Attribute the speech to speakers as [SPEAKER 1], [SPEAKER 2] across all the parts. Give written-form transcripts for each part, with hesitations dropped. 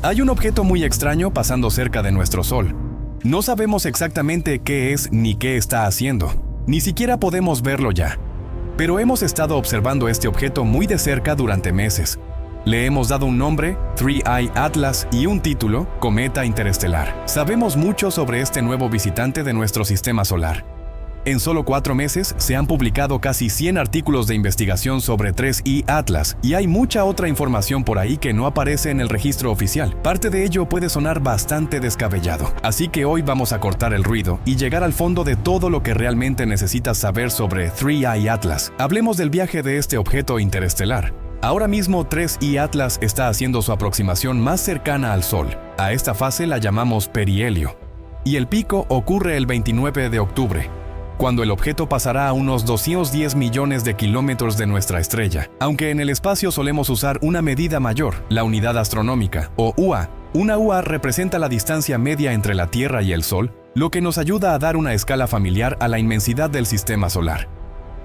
[SPEAKER 1] Hay un objeto muy extraño pasando cerca de nuestro Sol. No sabemos exactamente qué es ni qué está haciendo. Ni siquiera podemos verlo ya. Pero hemos estado observando este objeto muy de cerca durante meses. Le hemos dado un nombre, 3I Atlas, y un título, Cometa Interestelar. Sabemos mucho sobre este nuevo visitante de nuestro sistema solar. En solo 4 meses se han publicado casi 100 artículos de investigación sobre 3I Atlas, y hay mucha otra información por ahí que no aparece en el registro oficial. Parte de ello puede sonar bastante descabellado. Así que hoy vamos a cortar el ruido y llegar al fondo de todo lo que realmente necesitas saber sobre 3I Atlas. Hablemos del viaje de este objeto interestelar. Ahora mismo 3I Atlas está haciendo su aproximación más cercana al Sol. A esta fase la llamamos perihelio. Y el pico ocurre el 29 de octubre. Cuando el objeto pasará a unos 210 millones de kilómetros de nuestra estrella. Aunque en el espacio solemos usar una medida mayor, la unidad astronómica, o UA. Una UA representa la distancia media entre la Tierra y el Sol, lo que nos ayuda a dar una escala familiar a la inmensidad del sistema solar.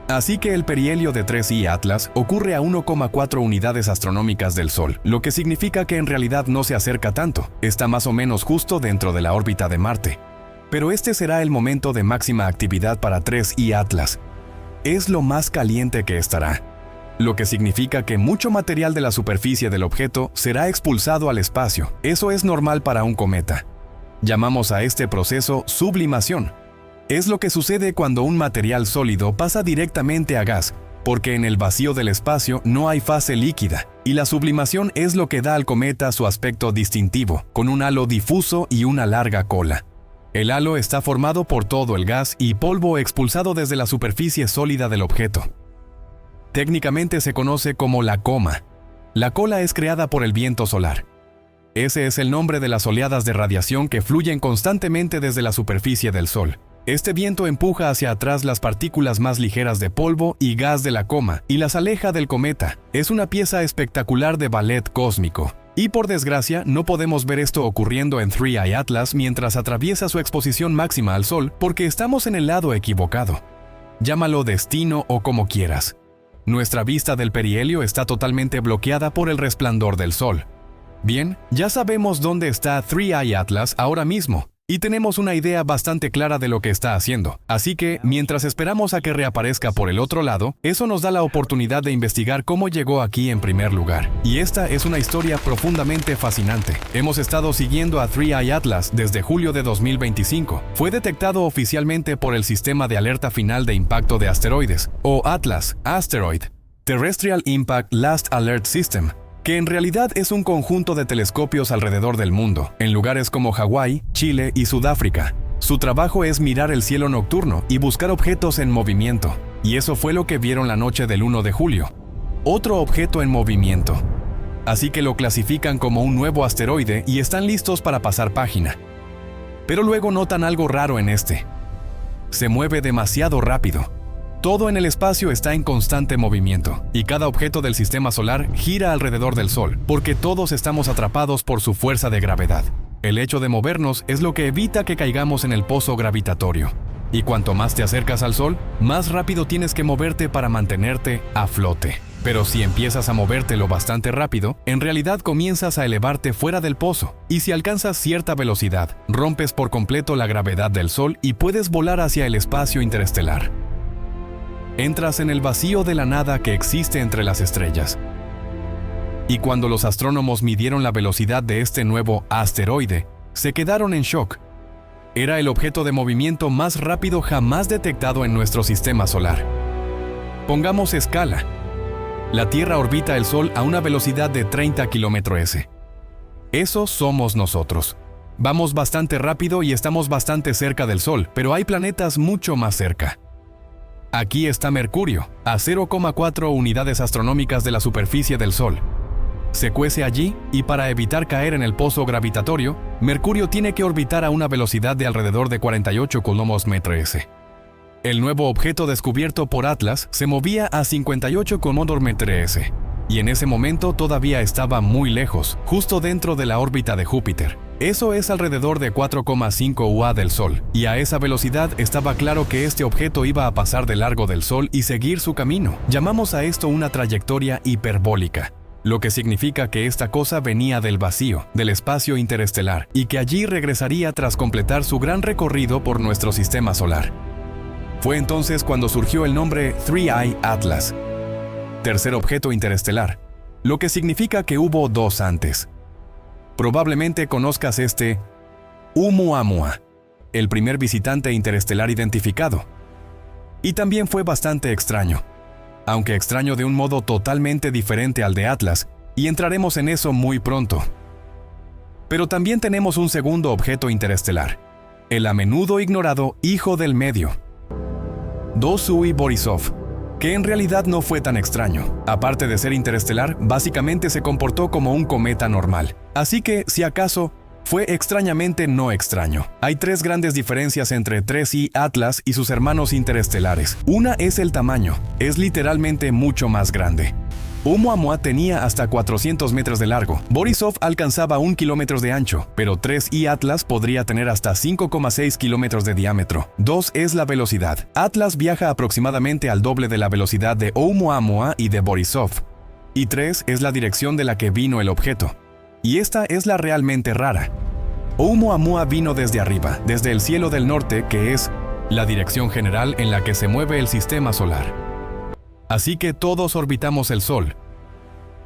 [SPEAKER 1] Así que el perihelio de 3I Atlas ocurre a 1,4 unidades astronómicas del Sol, lo que significa que en realidad no se acerca tanto, está más o menos justo dentro de la órbita de Marte. Pero este será el momento de máxima actividad para 3I Atlas. Es lo más caliente que estará, lo que significa que mucho material de la superficie del objeto será expulsado al espacio. Eso es normal para un cometa. Llamamos a este proceso sublimación. Es lo que sucede cuando un material sólido pasa directamente a gas, porque en el vacío del espacio no hay fase líquida, y la sublimación es lo que da al cometa su aspecto distintivo, con un halo difuso y una larga cola. El halo está formado por todo el gas y polvo expulsado desde la superficie sólida del objeto. Técnicamente se conoce como la coma. La cola es creada por el viento solar. Ese es el nombre de las oleadas de radiación que fluyen constantemente desde la superficie del Sol. Este viento empuja hacia atrás las partículas más ligeras de polvo y gas de la coma y las aleja del cometa. Es una pieza espectacular de ballet cósmico. Y por desgracia, no podemos ver esto ocurriendo en 3I Atlas mientras atraviesa su exposición máxima al Sol porque estamos en el lado equivocado. Llámalo destino o como quieras. Nuestra vista del perihelio está totalmente bloqueada por el resplandor del Sol. Bien, ya sabemos dónde está 3I Atlas ahora mismo. Y tenemos una idea bastante clara de lo que está haciendo. Así que, mientras esperamos a que reaparezca por el otro lado, eso nos da la oportunidad de investigar cómo llegó aquí en primer lugar. Y esta es una historia profundamente fascinante. Hemos estado siguiendo a 3I Atlas desde julio de 2025. Fue detectado oficialmente por el Sistema de Alerta Final de Impacto de Asteroides, o ATLAS, Asteroid, Terrestrial Impact Last Alert System, que en realidad es un conjunto de telescopios alrededor del mundo, en lugares como Hawái, Chile y Sudáfrica. Su trabajo es mirar el cielo nocturno y buscar objetos en movimiento, y eso fue lo que vieron la noche del 1 de julio. Otro objeto en movimiento. Así que lo clasifican como un nuevo asteroide y están listos para pasar página. Pero luego notan algo raro en este. Se mueve demasiado rápido. Todo en el espacio está en constante movimiento, y cada objeto del sistema solar gira alrededor del Sol, porque todos estamos atrapados por su fuerza de gravedad. El hecho de movernos es lo que evita que caigamos en el pozo gravitatorio. Y cuanto más te acercas al Sol, más rápido tienes que moverte para mantenerte a flote. Pero si empiezas a moverte lo bastante rápido, en realidad comienzas a elevarte fuera del pozo. Y si alcanzas cierta velocidad, rompes por completo la gravedad del Sol y puedes volar hacia el espacio interestelar. Entras en el vacío de la nada que existe entre las estrellas. Y cuando los astrónomos midieron la velocidad de este nuevo asteroide, se quedaron en shock. Era el objeto de movimiento más rápido jamás detectado en nuestro sistema solar. Pongamos escala. La Tierra orbita el Sol a una velocidad de 30 km/h. Eso somos nosotros. Vamos bastante rápido y estamos bastante cerca del Sol, pero hay planetas mucho más cerca. Aquí está Mercurio, a 0,4 unidades astronómicas de la superficie del Sol. Se cuece allí y para evitar caer en el pozo gravitatorio, Mercurio tiene que orbitar a una velocidad de alrededor de 48 km/h. El nuevo objeto descubierto por Atlas se movía a 58 km/h, y en ese momento todavía estaba muy lejos, justo dentro de la órbita de Júpiter. Eso es alrededor de 4,5 UA del Sol, y a esa velocidad estaba claro que este objeto iba a pasar de largo del Sol y seguir su camino. Llamamos a esto una trayectoria hiperbólica. lo que significa que esta cosa venía del vacío, del espacio interestelar, y que allí regresaría tras completar su gran recorrido por nuestro sistema solar. Fue entonces cuando surgió el nombre 3I Atlas, tercer objeto interestelar, lo que significa que hubo dos antes. Probablemente conozcas este Oumuamua, el primer visitante interestelar identificado. Y también fue bastante extraño, aunque extraño de un modo totalmente diferente al de Atlas, y entraremos en eso muy pronto. Pero también tenemos un segundo objeto interestelar, el a menudo ignorado Hijo del Medio, 2UI Borisov, que en realidad no fue tan extraño. Aparte de ser interestelar, básicamente se comportó como un cometa normal. Así que, si acaso, fue extrañamente no extraño. Hay tres grandes diferencias entre 3I Atlas y sus hermanos interestelares. Una es el tamaño, es literalmente mucho más grande. Oumuamua tenía hasta 400 metros de largo, Borisov alcanzaba 1 kilómetro de ancho, pero 3I Atlas podría tener hasta 5,6 kilómetros de diámetro. 2 es la velocidad. Atlas viaja aproximadamente al doble de la velocidad de Oumuamua y de Borisov. Y 3 es la dirección de la que vino el objeto. Y esta es la realmente rara. Oumuamua vino desde arriba, desde el cielo del norte, que es la dirección general en la que se mueve el sistema solar. Así que todos orbitamos el Sol.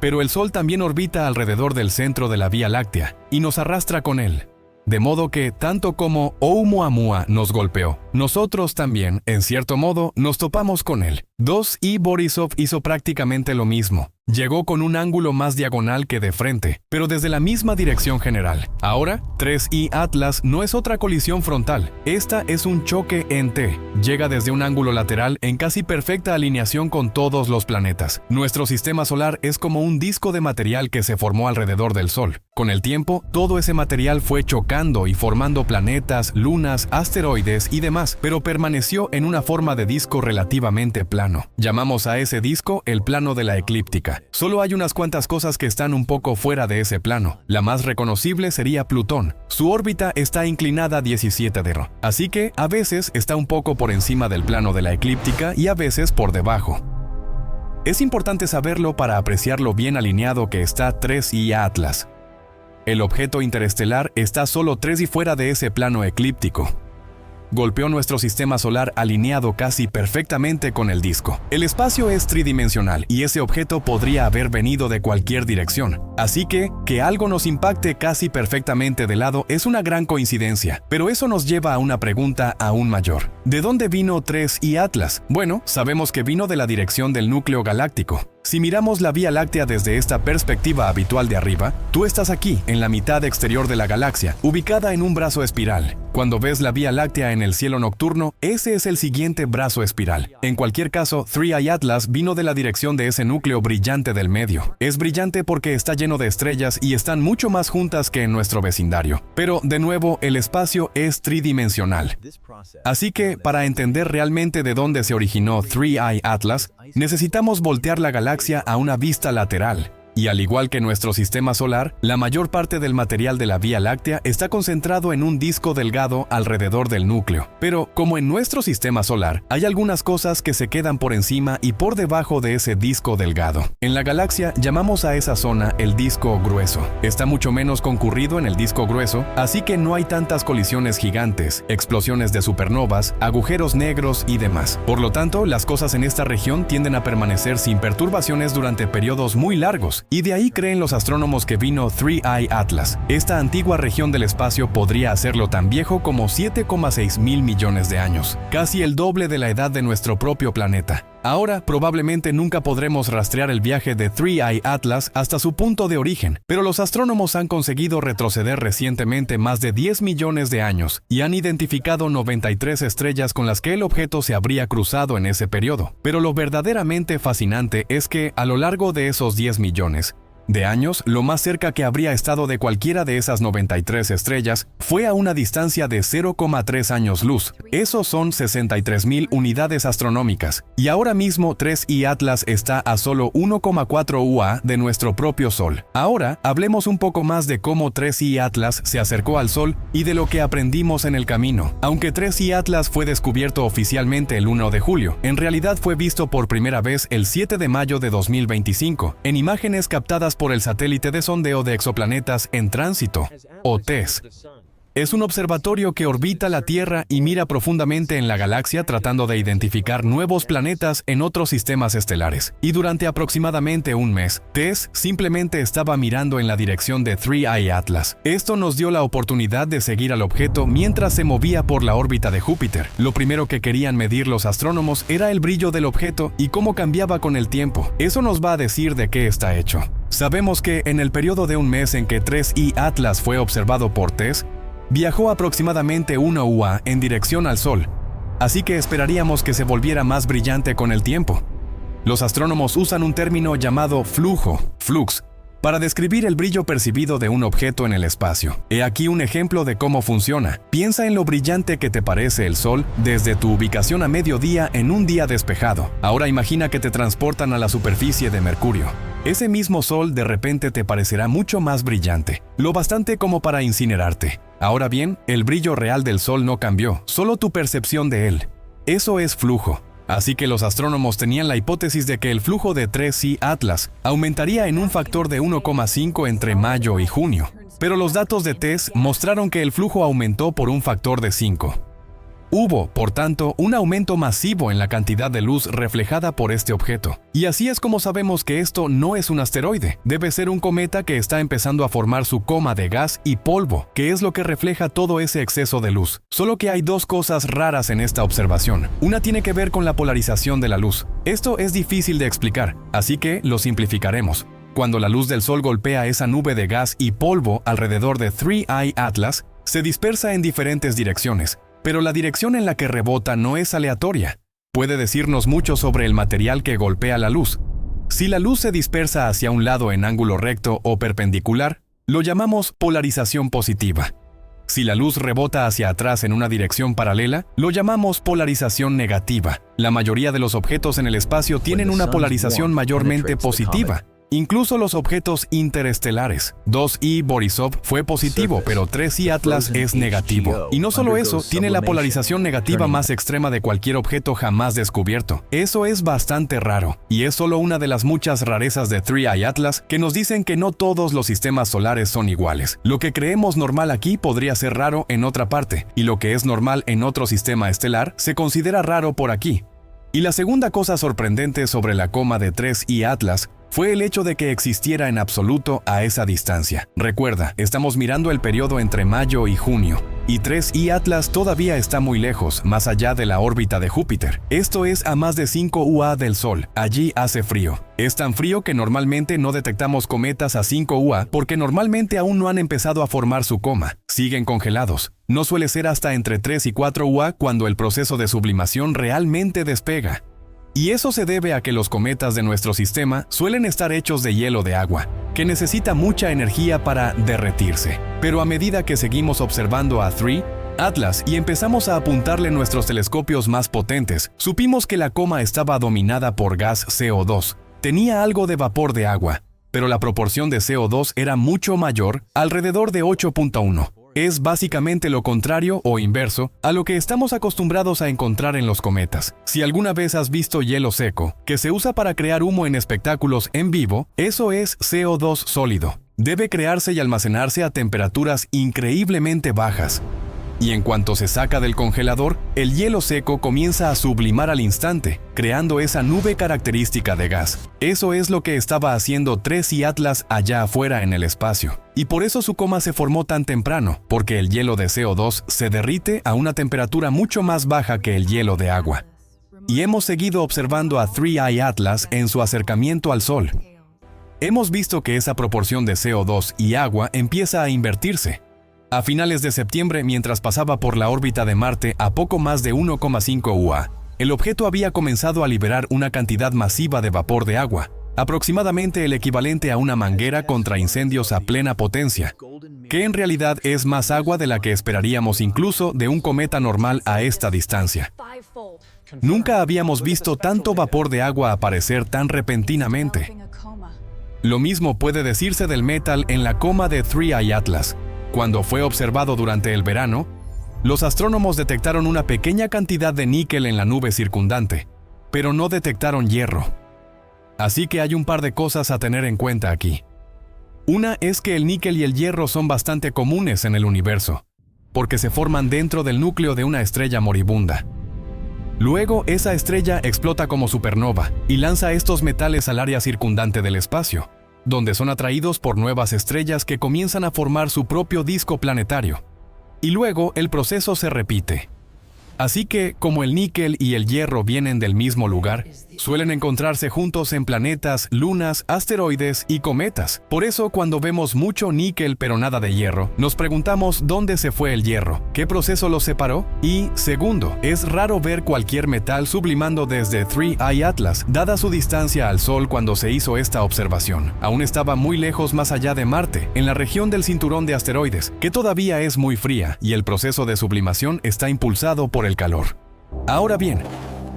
[SPEAKER 1] Pero el Sol también orbita alrededor del centro de la Vía Láctea y nos arrastra con él. De modo que, tanto como Oumuamua nos golpeó, nosotros también, en cierto modo, nos topamos con él. 2I Borisov hizo prácticamente lo mismo. Llegó con un ángulo más diagonal que de frente, pero desde la misma dirección general. Ahora, 3I Atlas no es otra colisión frontal. Esta es un choque en T. Llega desde un ángulo lateral en casi perfecta alineación con todos los planetas. Nuestro sistema solar es como un disco de material que se formó alrededor del Sol. Con el tiempo, todo ese material fue chocando y formando planetas, lunas, asteroides y demás, pero permaneció en una forma de disco relativamente plano. Llamamos a ese disco el plano de la eclíptica. Solo hay unas cuantas cosas que están un poco fuera de ese plano. La más reconocible sería Plutón. Su órbita está inclinada 17 derro, así que a veces está un poco por encima del plano de la eclíptica y a veces por debajo. Es importante saberlo para apreciar lo bien alineado que está 3I Atlas. El objeto interestelar está solo 3 y fuera de ese plano eclíptico. Golpeó nuestro sistema solar alineado casi perfectamente con el disco. El espacio es tridimensional y ese objeto podría haber venido de cualquier dirección. Así que algo nos impacte casi perfectamente de lado es una gran coincidencia. Pero eso nos lleva a una pregunta aún mayor. ¿De dónde vino 3I Atlas? Bueno, sabemos que vino de la dirección del núcleo galáctico. Si miramos la Vía Láctea desde esta perspectiva habitual de arriba, tú estás aquí, en la mitad exterior de la galaxia, ubicada en un brazo espiral. Cuando ves la Vía Láctea en el cielo nocturno, ese es el siguiente brazo espiral. En cualquier caso, 3I Atlas vino de la dirección de ese núcleo brillante del medio. Es brillante porque está lleno de estrellas y están mucho más juntas que en nuestro vecindario. Pero, de nuevo, el espacio es tridimensional. Así que, para entender realmente de dónde se originó 3I Atlas, necesitamos voltear la galaxia a una vista lateral. Y al igual que nuestro sistema solar, la mayor parte del material de la Vía Láctea está concentrado en un disco delgado alrededor del núcleo. Pero, como en nuestro sistema solar, hay algunas cosas que se quedan por encima y por debajo de ese disco delgado. En la galaxia llamamos a esa zona el disco grueso. Está mucho menos concurrido en el disco grueso, así que no hay tantas colisiones gigantes, explosiones de supernovas, agujeros negros y demás. Por lo tanto, las cosas en esta región tienden a permanecer sin perturbaciones durante periodos muy largos. Y de ahí creen los astrónomos que vino 3I Atlas. Esta antigua región del espacio podría hacerlo tan viejo como 7,6 mil millones de años, casi el doble de la edad de nuestro propio planeta. Ahora, probablemente nunca podremos rastrear el viaje de 3I Atlas hasta su punto de origen, pero los astrónomos han conseguido retroceder recientemente más de 10 millones de años y han identificado 93 estrellas con las que el objeto se habría cruzado en ese periodo. Pero lo verdaderamente fascinante es que, a lo largo de esos 10 millones de años, lo más cerca que habría estado de cualquiera de esas 93 estrellas fue a una distancia de 0,3 años luz. Esos son 63.000 unidades astronómicas. Y ahora mismo 3I Atlas está a solo 1,4 UA de nuestro propio Sol. Ahora, hablemos un poco más de cómo 3I Atlas se acercó al Sol y de lo que aprendimos en el camino. Aunque 3I Atlas fue descubierto oficialmente el 1 de julio, en realidad fue visto por primera vez el 7 de mayo de 2025, en imágenes captadas realizadas por el Satélite de Sondeo de Exoplanetas en Tránsito, o TESS. Es un observatorio que orbita la Tierra y mira profundamente en la galaxia tratando de identificar nuevos planetas en otros sistemas estelares. Y durante aproximadamente un mes, TESS simplemente estaba mirando en la dirección de 3I Atlas. Esto nos dio la oportunidad de seguir al objeto mientras se movía por la órbita de Júpiter. Lo primero que querían medir los astrónomos era el brillo del objeto y cómo cambiaba con el tiempo. Eso nos va a decir de qué está hecho. Sabemos que en el periodo de un mes en que 3I Atlas fue observado por TESS, viajó aproximadamente 1 UA en dirección al Sol, así que esperaríamos que se volviera más brillante con el tiempo. Los astrónomos usan un término llamado flujo, flux, para describir el brillo percibido de un objeto en el espacio. He aquí un ejemplo de cómo funciona. Piensa en lo brillante que te parece el Sol desde tu ubicación a mediodía en un día despejado. Ahora imagina que te transportan a la superficie de Mercurio. Ese mismo Sol de repente te parecerá mucho más brillante, lo bastante como para incinerarte. Ahora bien, el brillo real del Sol no cambió, solo tu percepción de él. Eso es flujo. Así que los astrónomos tenían la hipótesis de que el flujo de 3I Atlas aumentaría en un factor de 1,5 entre mayo y junio. Pero los datos de TESS mostraron que el flujo aumentó por un factor de 5. Hubo, por tanto, un aumento masivo en la cantidad de luz reflejada por este objeto. Y así es como sabemos que esto no es un asteroide. Debe ser un cometa que está empezando a formar su coma de gas y polvo, que es lo que refleja todo ese exceso de luz. Solo que hay dos cosas raras en esta observación. Una tiene que ver con la polarización de la luz. Esto es difícil de explicar, así que lo simplificaremos. Cuando la luz del Sol golpea esa nube de gas y polvo alrededor de 3I Atlas, se dispersa en diferentes direcciones. Pero la dirección en la que rebota no es aleatoria. Puede decirnos mucho sobre el material que golpea la luz. Si la luz se dispersa hacia un lado en ángulo recto o perpendicular, lo llamamos polarización positiva. Si la luz rebota hacia atrás en una dirección paralela, lo llamamos polarización negativa. La mayoría de los objetos en el espacio tienen una polarización mayormente positiva. Incluso los objetos interestelares. 2I Borisov fue positivo, pero 3I Atlas es negativo. Y no solo eso, tiene la polarización negativa más extrema de cualquier objeto jamás descubierto. Eso es bastante raro, y es solo una de las muchas rarezas de 3I Atlas que nos dicen que no todos los sistemas solares son iguales. Lo que creemos normal aquí podría ser raro en otra parte, y lo que es normal en otro sistema estelar se considera raro por aquí. Y la segunda cosa sorprendente sobre la coma de 3I Atlas fue el hecho de que existiera en absoluto a esa distancia. Recuerda, estamos mirando el periodo entre mayo y junio, y 3I Atlas todavía está muy lejos, más allá de la órbita de Júpiter. Esto es a más de 5 UA del Sol. Allí hace frío. Es tan frío que normalmente no detectamos cometas a 5 UA porque normalmente aún no han empezado a formar su coma. Siguen congelados. No suele ser hasta entre 3 y 4 UA cuando el proceso de sublimación realmente despega. Y eso se debe a que los cometas de nuestro sistema suelen estar hechos de hielo de agua, que necesita mucha energía para derretirse. Pero a medida que seguimos observando a 3 Atlas y empezamos a apuntarle nuestros telescopios más potentes, supimos que la coma estaba dominada por gas CO2. Tenía algo de vapor de agua, pero la proporción de CO2 era mucho mayor, alrededor de 8.1. Es básicamente lo contrario o inverso a lo que estamos acostumbrados a encontrar en los cometas. Si alguna vez has visto hielo seco, que se usa para crear humo en espectáculos en vivo, eso es CO2 sólido. Debe crearse y almacenarse a temperaturas increíblemente bajas. Y en cuanto se saca del congelador, el hielo seco comienza a sublimar al instante, creando esa nube característica de gas. Eso es lo que estaba haciendo 3I Atlas allá afuera en el espacio. Y por eso su coma se formó tan temprano, porque el hielo de CO2 se derrite a una temperatura mucho más baja que el hielo de agua. Y hemos seguido observando a 3I Atlas en su acercamiento al Sol. Hemos visto que esa proporción de CO2 y agua empieza a invertirse. A finales de septiembre, mientras pasaba por la órbita de Marte a poco más de 1,5 UA, el objeto había comenzado a liberar una cantidad masiva de vapor de agua, aproximadamente el equivalente a una manguera contra incendios a plena potencia, que en realidad es más agua de la que esperaríamos incluso de un cometa normal a esta distancia. Nunca habíamos visto tanto vapor de agua aparecer tan repentinamente. Lo mismo puede decirse del metal en la coma de 3I Atlas. Cuando fue observado durante el verano, los astrónomos detectaron una pequeña cantidad de níquel en la nube circundante, pero no detectaron hierro. Así que hay un par de cosas a tener en cuenta aquí. Una es que el níquel y el hierro son bastante comunes en el universo, porque se forman dentro del núcleo de una estrella moribunda. Luego, esa estrella explota como supernova y lanza estos metales al área circundante del espacio, donde son atraídos por nuevas estrellas que comienzan a formar su propio disco planetario. Y luego, el proceso se repite. Así que, como el níquel y el hierro vienen del mismo lugar, suelen encontrarse juntos en planetas, lunas, asteroides y cometas. Por eso, cuando vemos mucho níquel pero nada de hierro, nos preguntamos dónde se fue el hierro, qué proceso los separó. Y, segundo, es raro ver cualquier metal sublimando desde 3I Atlas, dada su distancia al Sol cuando se hizo esta observación. Aún estaba muy lejos más allá de Marte, en la región del cinturón de asteroides, que todavía es muy fría, y el proceso de sublimación está impulsado por el calor. Ahora bien,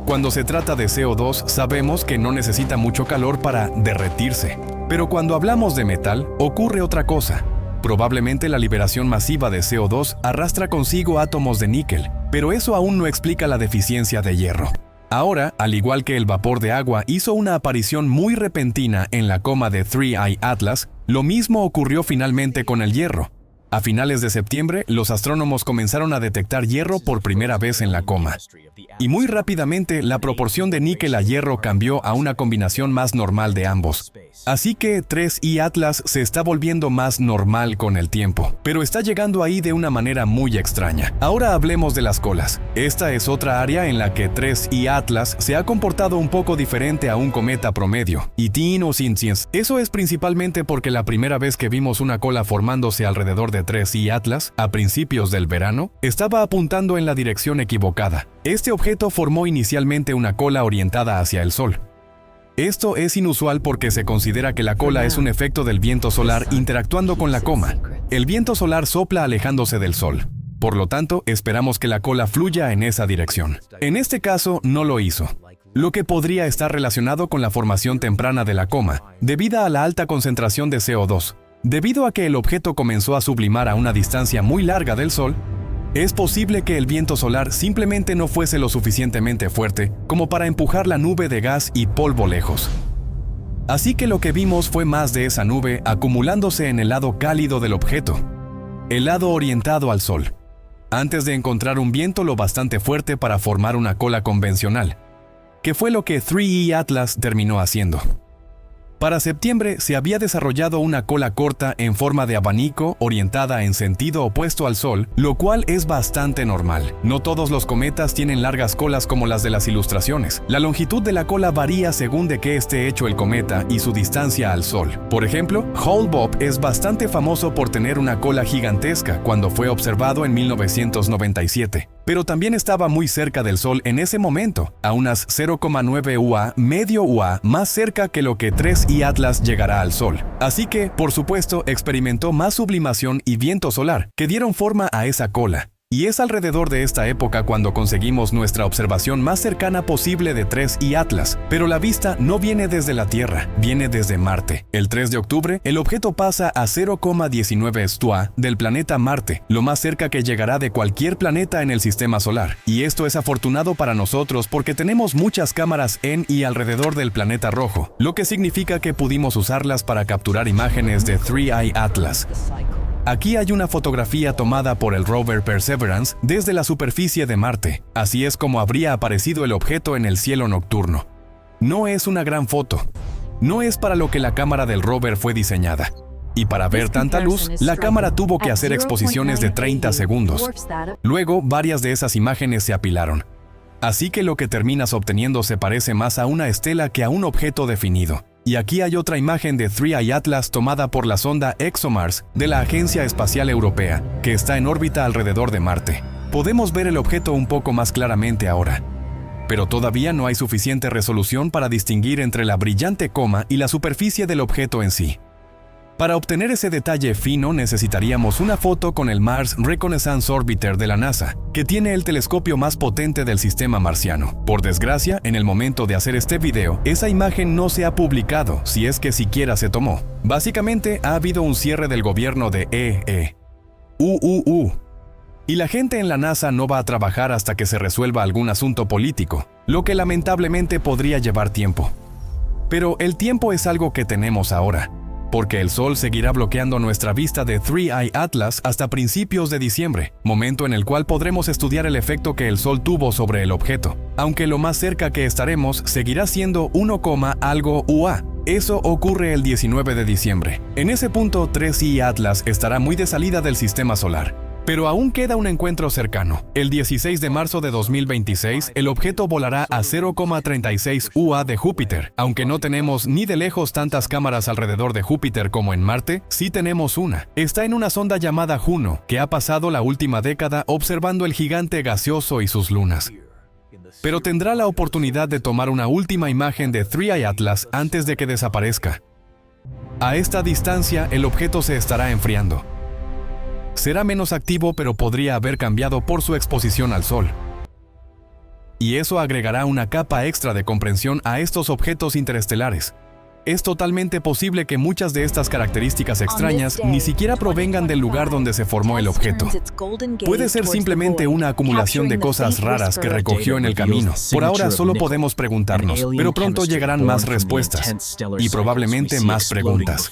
[SPEAKER 1] cuando se trata de CO2, sabemos que no necesita mucho calor para derretirse. Pero cuando hablamos de metal, ocurre otra cosa. Probablemente la liberación masiva de CO2 arrastra consigo átomos de níquel, pero eso aún no explica la deficiencia de hierro. Ahora, al igual que el vapor de agua hizo una aparición muy repentina en la coma de 3I Atlas, lo mismo ocurrió finalmente con el hierro. A finales de septiembre, los astrónomos comenzaron a detectar hierro por primera vez en la coma. Y muy rápidamente, la proporción de níquel a hierro cambió a una combinación más normal de ambos. Así que 3I Atlas se está volviendo más normal con el tiempo, pero está llegando ahí de una manera muy extraña. Ahora hablemos de las colas. Esta es otra área en la que 3I Atlas se ha comportado un poco diferente a un cometa promedio. Y Tino Cinciens. Eso es principalmente porque la primera vez que vimos una cola formándose alrededor de 3I Atlas, a principios del verano, estaba apuntando en la dirección equivocada. Este objeto formó inicialmente una cola orientada hacia el Sol. Esto es inusual porque se considera que la cola es un efecto del viento solar interactuando con la coma. El viento solar sopla alejándose del Sol. Por lo tanto, esperamos que la cola fluya en esa dirección. En este caso, no lo hizo, lo que podría estar relacionado con la formación temprana de la coma, debido a la alta concentración de CO2. Debido a que el objeto comenzó a sublimar a una distancia muy larga del Sol, es posible que el viento solar simplemente no fuese lo suficientemente fuerte como para empujar la nube de gas y polvo lejos. Así que lo que vimos fue más de esa nube acumulándose en el lado cálido del objeto, el lado orientado al Sol, antes de encontrar un viento lo bastante fuerte para formar una cola convencional, que fue lo que 3I Atlas terminó haciendo. Para septiembre se había desarrollado una cola corta en forma de abanico orientada en sentido opuesto al Sol, lo cual es bastante normal. No todos los cometas tienen largas colas como las de las ilustraciones. La longitud de la cola varía según de qué esté hecho el cometa y su distancia al Sol. Por ejemplo, Hale-Bopp es bastante famoso por tener una cola gigantesca cuando fue observado en 1997. Pero también estaba muy cerca del Sol en ese momento, a unas 0,9 UA, medio UA, más cerca que lo que 3I Atlas llegará al Sol. Así que, por supuesto, experimentó más sublimación y viento solar, que dieron forma a esa cola. Y es alrededor de esta época cuando conseguimos nuestra observación más cercana posible de 3I Atlas, pero la vista no viene desde la Tierra, viene desde Marte. El 3 de octubre, el objeto pasa a 0,19 STUA del planeta Marte, lo más cerca que llegará de cualquier planeta en el sistema solar. Y esto es afortunado para nosotros porque tenemos muchas cámaras en y alrededor del planeta rojo, lo que significa que pudimos usarlas para capturar imágenes de 3I Atlas. Aquí hay una fotografía tomada por el rover Perseverance desde la superficie de Marte. Así es como habría aparecido el objeto en el cielo nocturno. No es una gran foto. No es para lo que la cámara del rover fue diseñada. Y para ver tanta luz, la cámara tuvo que hacer exposiciones de 30 segundos. Luego, varias de esas imágenes se apilaron. Así que lo que terminas obteniendo se parece más a una estela que a un objeto definido. Y aquí hay otra imagen de 3I Atlas tomada por la sonda ExoMars de la Agencia Espacial Europea, que está en órbita alrededor de Marte. Podemos ver el objeto un poco más claramente ahora. Pero todavía no hay suficiente resolución para distinguir entre la brillante coma y la superficie del objeto en sí. Para obtener ese detalle fino necesitaríamos una foto con el Mars Reconnaissance Orbiter de la NASA, que tiene el telescopio más potente del sistema marciano. Por desgracia, en el momento de hacer este video, esa imagen no se ha publicado, si es que siquiera se tomó. Básicamente, ha habido un cierre del gobierno de y la gente en la NASA no va a trabajar hasta que se resuelva algún asunto político, lo que lamentablemente podría llevar tiempo. Pero el tiempo es algo que tenemos ahora. porque el Sol seguirá bloqueando nuestra vista de Three Eye Atlas hasta principios de diciembre, momento en el cual podremos estudiar el efecto que el Sol tuvo sobre el objeto, aunque lo más cerca que estaremos seguirá siendo 1, algo UA. Eso ocurre el 19 de diciembre. En ese punto, 3i Atlas estará muy de salida del sistema solar. Pero aún queda un encuentro cercano. El 16 de marzo de 2026, el objeto volará a 0,36 UA de Júpiter. Aunque no tenemos ni de lejos tantas cámaras alrededor de Júpiter como en Marte, sí tenemos una. Está en una sonda llamada Juno, que ha pasado la última década observando el gigante gaseoso y sus lunas. Pero tendrá la oportunidad de tomar una última imagen de Three Eye Atlas antes de que desaparezca. A esta distancia, el objeto se estará enfriando. Será menos activo, pero podría haber cambiado por su exposición al Sol. Y eso agregará una capa extra de comprensión a estos objetos interestelares. Es totalmente posible que muchas de estas características extrañas ni siquiera provengan del lugar donde se formó el objeto. Puede ser simplemente una acumulación de cosas raras que recogió en el camino. Por ahora solo podemos preguntarnos, pero pronto llegarán más respuestas y probablemente más preguntas.